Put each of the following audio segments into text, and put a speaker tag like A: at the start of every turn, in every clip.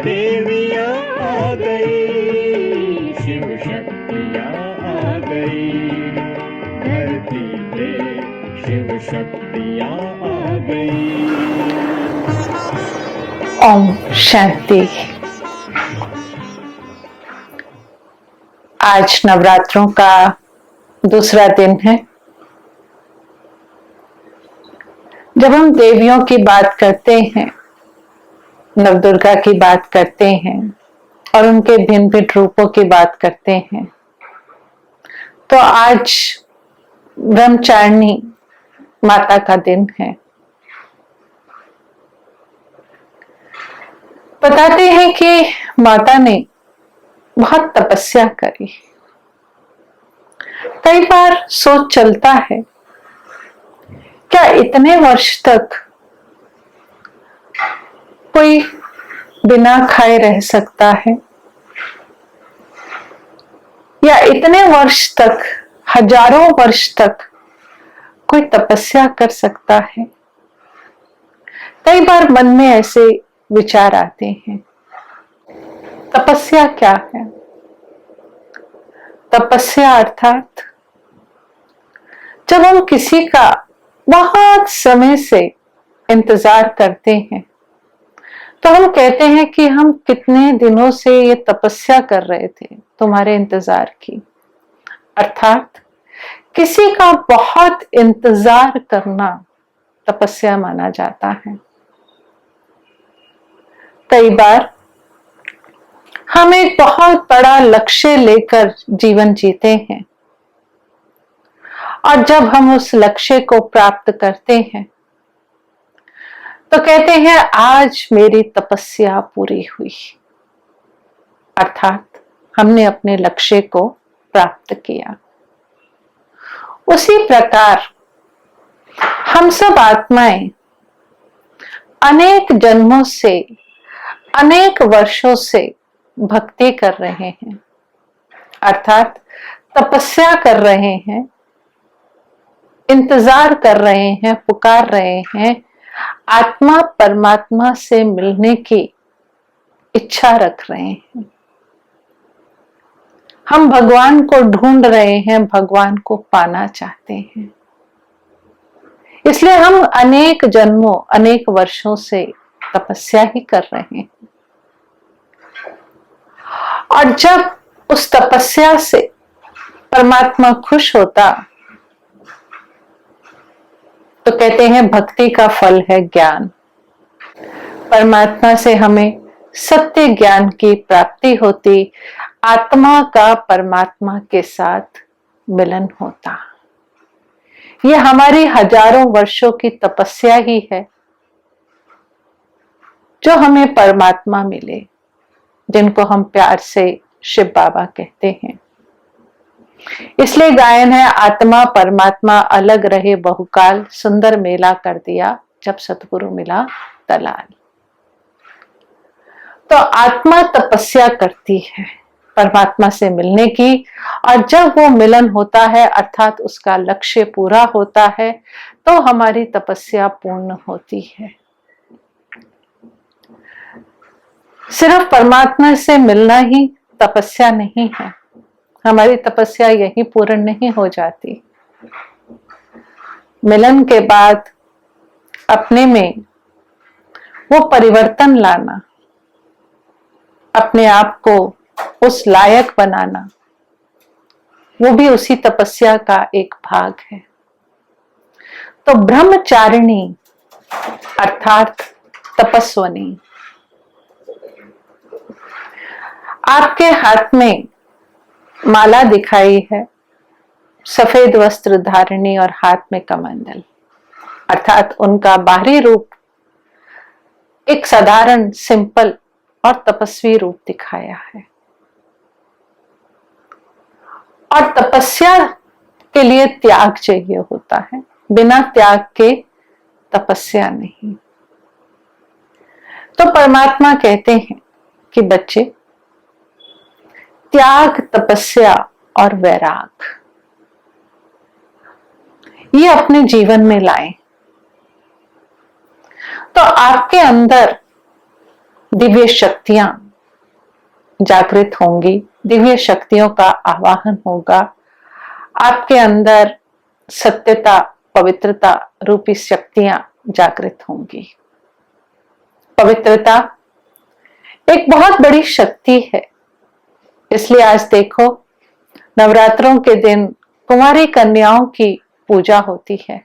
A: देवियां आ गई, शिव शक्तियां आ गई, धरती पे शिव शक्तियां आ गई।
B: ओम शांति। आज नवरात्रों का दूसरा दिन है। जब हम देवियों की बात करते हैं, नवदुर्गा की बात करते हैं और उनके भिन्न भिन्न रूपों की बात करते हैं, तो आज ब्रह्मचारिणी माता का दिन है। बताते हैं कि माता ने बहुत तपस्या करी। कई बार सोच चलता है, क्या इतने वर्ष तक कोई बिना खाए रह सकता है? या इतने वर्ष तक, हजारों वर्ष तक कोई तपस्या कर सकता है? कई बार मन में ऐसे विचार आते हैं। तपस्या क्या है? तपस्या अर्थात जब हम किसी का बहुत समय से इंतजार करते हैं, तो हम कहते हैं कि हम कितने दिनों से ये तपस्या कर रहे थे तुम्हारे इंतजार की। अर्थात किसी का बहुत इंतजार करना तपस्या माना जाता है। कई बार हम एक बहुत बड़ा लक्ष्य लेकर जीवन जीते हैं और जब हम उस लक्ष्य को प्राप्त करते हैं तो कहते हैं आज मेरी तपस्या पूरी हुई। अर्थात हमने अपने लक्ष्य को प्राप्त किया। उसी प्रकार हम सब आत्माएं अनेक जन्मों से, अनेक वर्षों से भक्ति कर रहे हैं, अर्थात तपस्या कर रहे हैं, इंतजार कर रहे हैं, पुकार रहे हैं, आत्मा परमात्मा से मिलने की इच्छा रख रहे हैं। हम भगवान को ढूंढ रहे हैं, भगवान को पाना चाहते हैं। इसलिए हम अनेक जन्मों, अनेक वर्षों से तपस्या ही कर रहे हैं। और जब उस तपस्या से परमात्मा खुश होता तो कहते हैं भक्ति का फल है ज्ञान। परमात्मा से हमें सत्य ज्ञान की प्राप्ति होती, आत्मा का परमात्मा के साथ मिलन होता। यह हमारी हजारों वर्षों की तपस्या ही है जो हमें परमात्मा मिले, जिनको हम प्यार से शिव बाबा कहते हैं। इसलिए गायन है, आत्मा परमात्मा अलग रहे बहुकाल, सुंदर मेला कर दिया जब सतगुरु मिला दलाल। तो आत्मा तपस्या करती है परमात्मा से मिलने की, और जब वो मिलन होता है अर्थात उसका लक्ष्य पूरा होता है तो हमारी तपस्या पूर्ण होती है। सिर्फ परमात्मा से मिलना ही तपस्या नहीं है, हमारी तपस्या यही पूर्ण नहीं हो जाती। मिलन के बाद अपने में वो परिवर्तन लाना, अपने आप को उस लायक बनाना, वो भी उसी तपस्या का एक भाग है। तो ब्रह्मचारिणी अर्थात तपस्वनी। आपके हाथ में माला दिखाई है, सफेद वस्त्र धारिणी और हाथ में कमंडल, अर्थात उनका बाहरी रूप एक साधारण, सिंपल और तपस्वी रूप दिखाया है। और तपस्या के लिए त्याग चाहिए होता है, बिना त्याग के तपस्या नहीं। तो परमात्मा कहते हैं कि बच्चे, त्याग, तपस्या और वैराग ये अपने जीवन में लाएं। तो आपके अंदर दिव्य शक्तियां जागृत होंगी, दिव्य शक्तियों का आवाहन होगा। आपके अंदर सत्यता, पवित्रता रूपी शक्तियां जागृत होंगी। पवित्रता एक बहुत बड़ी शक्ति है। इसलिए आज देखो, नवरात्रों के दिन कुमारी कन्याओं की पूजा होती है,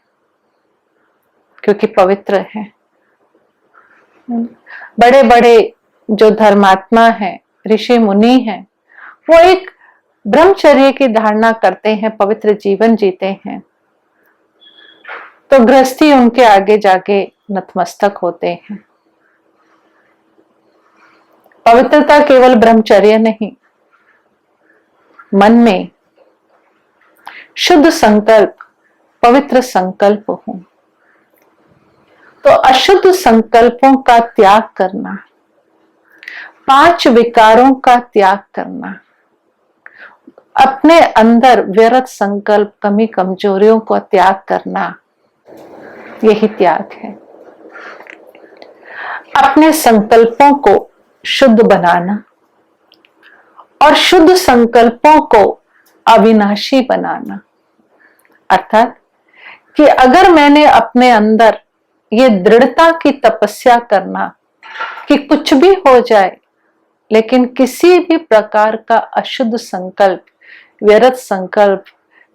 B: क्योंकि पवित्र है। बड़े बड़े जो धर्मात्मा हैं, ऋषि मुनि हैं, वो एक ब्रह्मचर्य की धारणा करते हैं, पवित्र जीवन जीते हैं, तो गृहस्थी उनके आगे जाके नतमस्तक होते हैं। पवित्रता केवल ब्रह्मचर्य नहीं, मन में शुद्ध संकल्प, पवित्र संकल्प हो, तो अशुद्ध संकल्पों का त्याग करना, 5 विकारों का त्याग करना, अपने अंदर व्यर्थ संकल्प, कमी कमजोरियों को त्याग करना, यही त्याग है। अपने संकल्पों को शुद्ध बनाना और शुद्ध संकल्पों को अविनाशी बनाना, अर्थात कि अगर मैंने अपने अंदर ये दृढ़ता की तपस्या करना कि कुछ भी हो जाए, लेकिन किसी भी प्रकार का अशुद्ध संकल्प, व्यर्थ संकल्प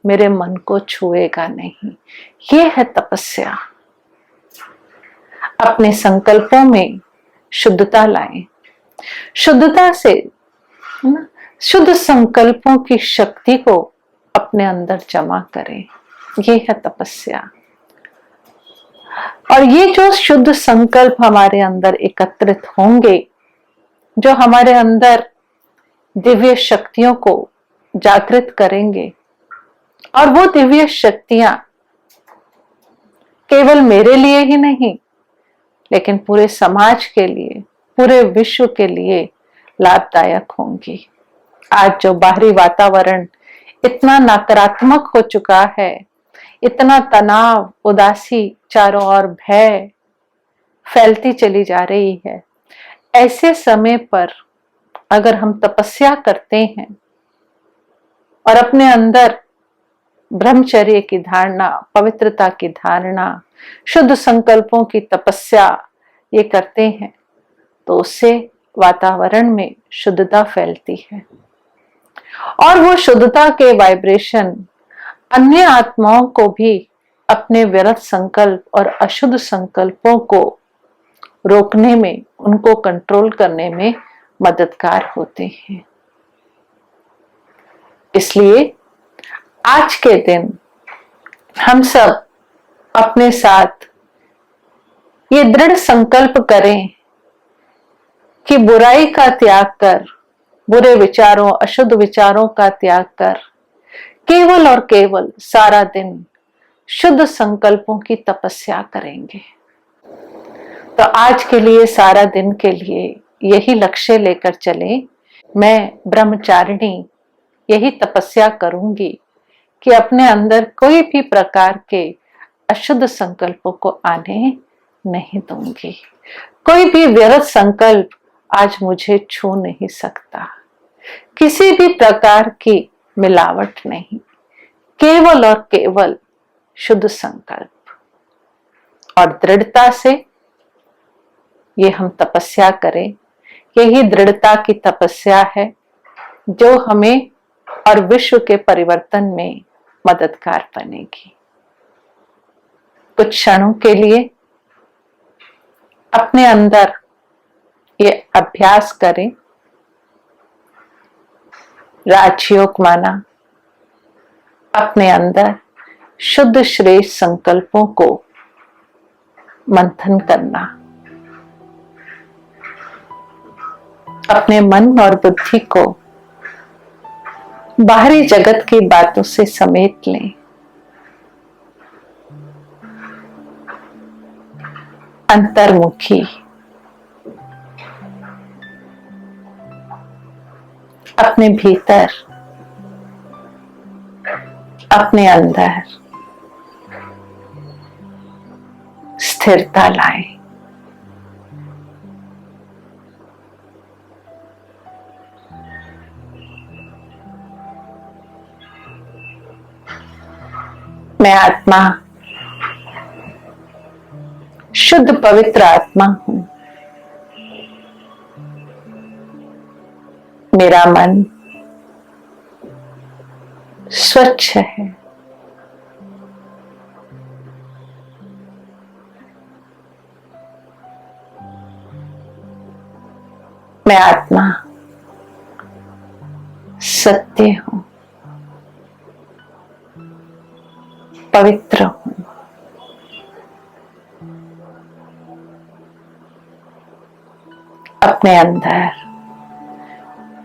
B: मेरे मन को छुएगा नहीं, ये है तपस्या। अपने संकल्पों में शुद्धता लाएं, शुद्धता से शुद्ध संकल्पों की शक्ति को अपने अंदर जमा करें, ये है तपस्या। और ये जो शुद्ध संकल्प हमारे अंदर एकत्रित होंगे, जो हमारे अंदर दिव्य शक्तियों को जागृत करेंगे, और वो दिव्य शक्तियां केवल मेरे लिए ही नहीं, लेकिन पूरे समाज के लिए, पूरे विश्व के लिए लाभदायक होंगी। आज जो बाहरी वातावरण इतना नकारात्मक हो चुका है, इतना तनाव, उदासी, चारों ओर भय फैलती चली जा रही है, ऐसे समय पर अगर हम तपस्या करते हैं और अपने अंदर ब्रह्मचर्य की धारणा, पवित्रता की धारणा, शुद्ध संकल्पों की तपस्या ये करते हैं, तो उससे वातावरण में शुद्धता फैलती है और वो शुद्धता के वाइब्रेशन अन्य आत्माओं को भी अपने व्यर्थ संकल्प और अशुद्ध संकल्पों को रोकने में, उनको कंट्रोल करने में मददगार होते हैं। इसलिए आज के दिन हम सब अपने साथ ये दृढ़ संकल्प करें कि बुराई का त्याग कर, बुरे विचारों, अशुद्ध विचारों का त्याग कर, केवल और केवल सारा दिन शुद्ध संकल्पों की तपस्या करेंगे। तो आज के लिए, सारा दिन के लिए यही लक्ष्य लेकर चले। मैं ब्रह्मचारिणी यही तपस्या करूंगी कि अपने अंदर कोई भी प्रकार के अशुद्ध संकल्पों को आने नहीं दूंगी। कोई भी व्यर्थ संकल्प आज मुझे छू नहीं सकता, किसी भी प्रकार की मिलावट नहीं, केवल और केवल शुद्ध संकल्प। और दृढ़ता से ये हम तपस्या करें। यही दृढ़ता की तपस्या है जो हमें और विश्व के परिवर्तन में मददगार बनेगी। कुछ क्षणों के लिए अपने अंदर ये अभ्यास करें। राजयोग माना, अपने अंदर शुद्ध श्रेष्ठ संकल्पों को मंथन करना, अपने मन और बुद्धि को बाहरी जगत की बातों से समेट लें। अंतर्मुखी, अपने भीतर, अपने अंदर स्थिरता लाएं। मैं आत्मा शुद्ध पवित्र आत्मा हूं। मेरा मन स्वच्छ है। मैं आत्मा सत्य हूं, पवित्र हूं। अपने अंदर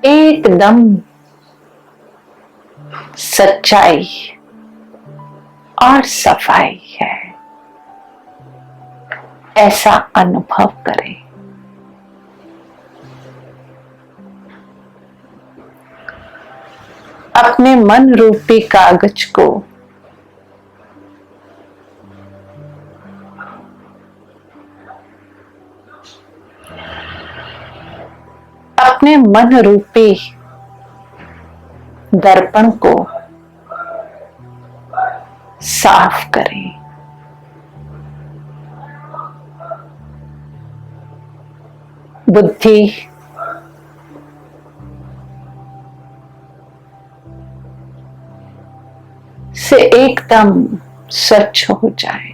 B: एकदम सच्चाई और सफाई है, ऐसा अनुभव करें। अपने मन रूपी कागज को अपने मन रूपी दर्पण को साफ करें। बुद्धि से एकदम स्वच्छ हो जाए।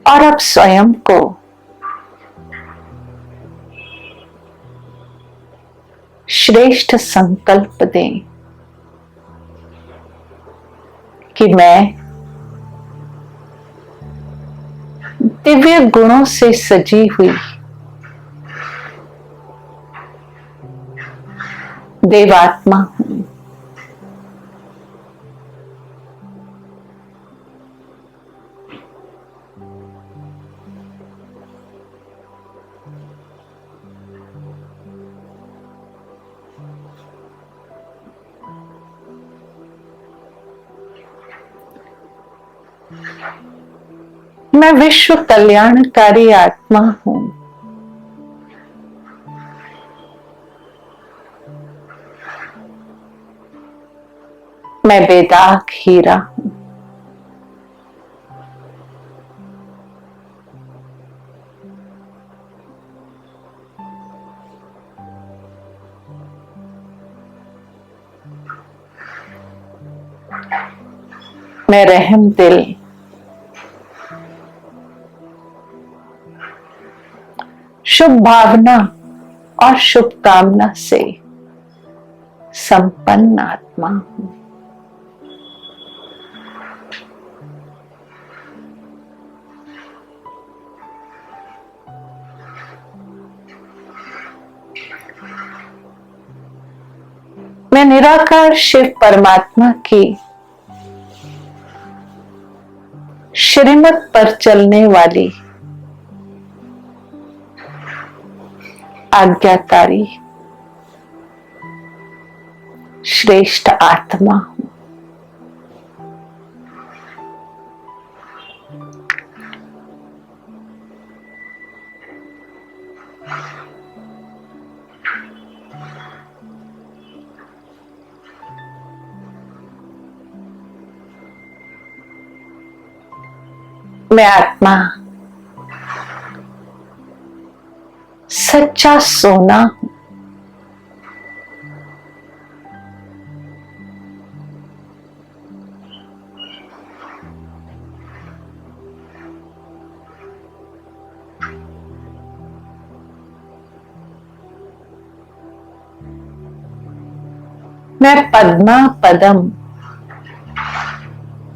B: और अब स्वयं को श्रेष्ठ संकल्प दें कि मैं दिव्य गुणों से सजी हुई देवात्मा हूं। मैं विश्व कल्याणकारी आत्मा हूं। मैं बेदाग हीरा हूं। मैं रहम दिल शुभ भावना और शुभकामना से संपन्न आत्मा हूं। मैं निराकार शिव परमात्मा की श्रीमत पर चलने वाली आज्ञाकारी श्रेष्ठ आत्मा हूं। मैं आत्मा सच्चा सोना हूं। मैं पद्मा पदम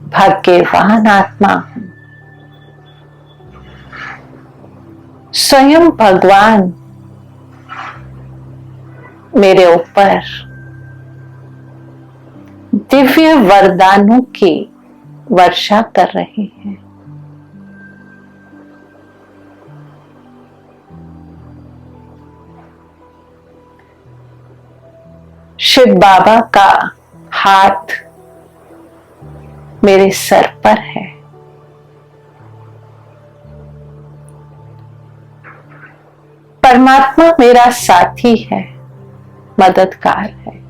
B: भाग्यवान आत्मा हूं। स्वयं भगवान मेरे ऊपर दिव्य वरदानों की वर्षा कर रहे हैं। शिव बाबा का हाथ मेरे सर पर है। परमात्मा मेरा साथी है। मददगार है।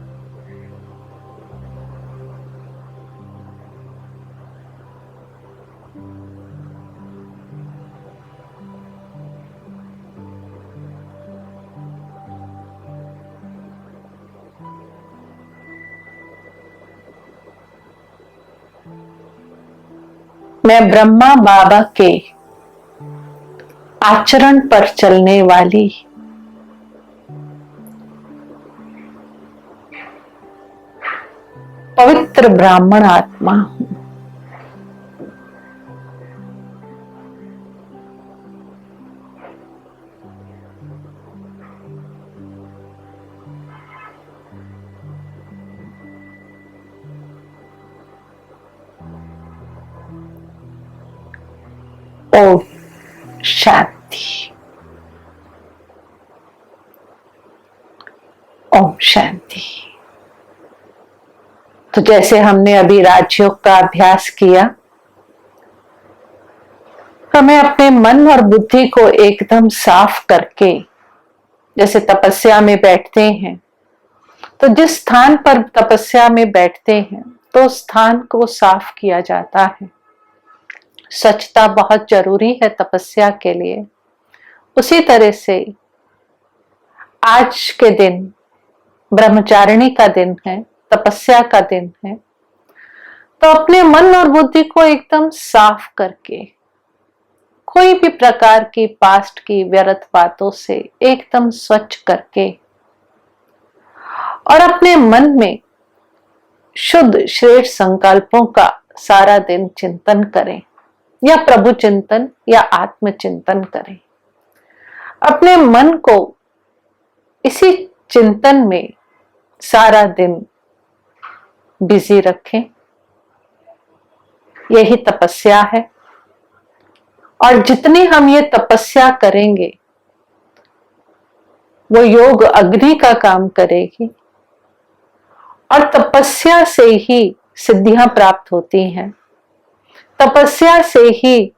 B: मैं ब्रह्मा बाबा के आचरण पर चलने वाली पवित्र ब्राह्मण आत्मा हूं। ओम शांति। ओम शांति। तो जैसे हमने अभी राजयोग का अभ्यास किया, हमें अपने मन और बुद्धि को एकदम साफ करके, जैसे तपस्या में बैठते हैं, तो जिस स्थान पर तपस्या में बैठते हैं तो स्थान को साफ किया जाता है। स्वच्छता बहुत जरूरी है तपस्या के लिए। उसी तरह से आज के दिन ब्रह्मचारिणी का दिन है, तपस्या का दिन है, तो अपने मन और बुद्धि को एकदम साफ करके, कोई भी प्रकार की पास्ट की व्यर्थ बातों से एकदम स्वच्छ करके, और अपने मन में शुद्ध श्रेष्ठ संकल्पों का सारा दिन चिंतन करें, या प्रभु चिंतन या आत्म चिंतन करें। अपने मन को इसी चिंतन में सारा दिन बिजी रखें। यही तपस्या है, और जितनी हम ये तपस्या करेंगे वो योग अग्नि का काम करेगी, और तपस्या से ही सिद्धियां प्राप्त होती हैं। तपस्या से ही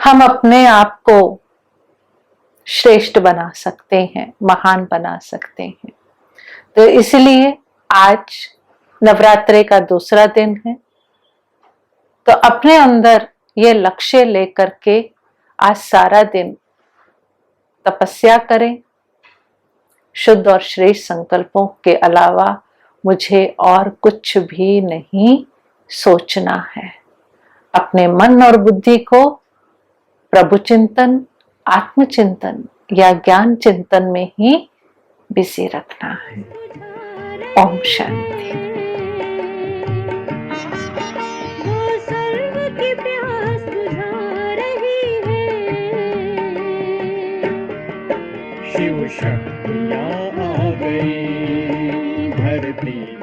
B: हम अपने आप को श्रेष्ठ बना सकते हैं, महान बना सकते हैं। तो इसलिए आज नवरात्रि का दूसरा दिन है, तो अपने अंदर ये लक्ष्य लेकर के आज सारा दिन तपस्या करें। शुद्ध और श्रेष्ठ संकल्पों के अलावा मुझे और कुछ भी नहीं सोचना है। अपने मन और बुद्धि को प्रभु चिंतन, आत्मचिंतन या ज्ञान चिंतन में ही बिजी रखना है। ओम शांति।
A: शिव शक्तियाँ आ गई धरती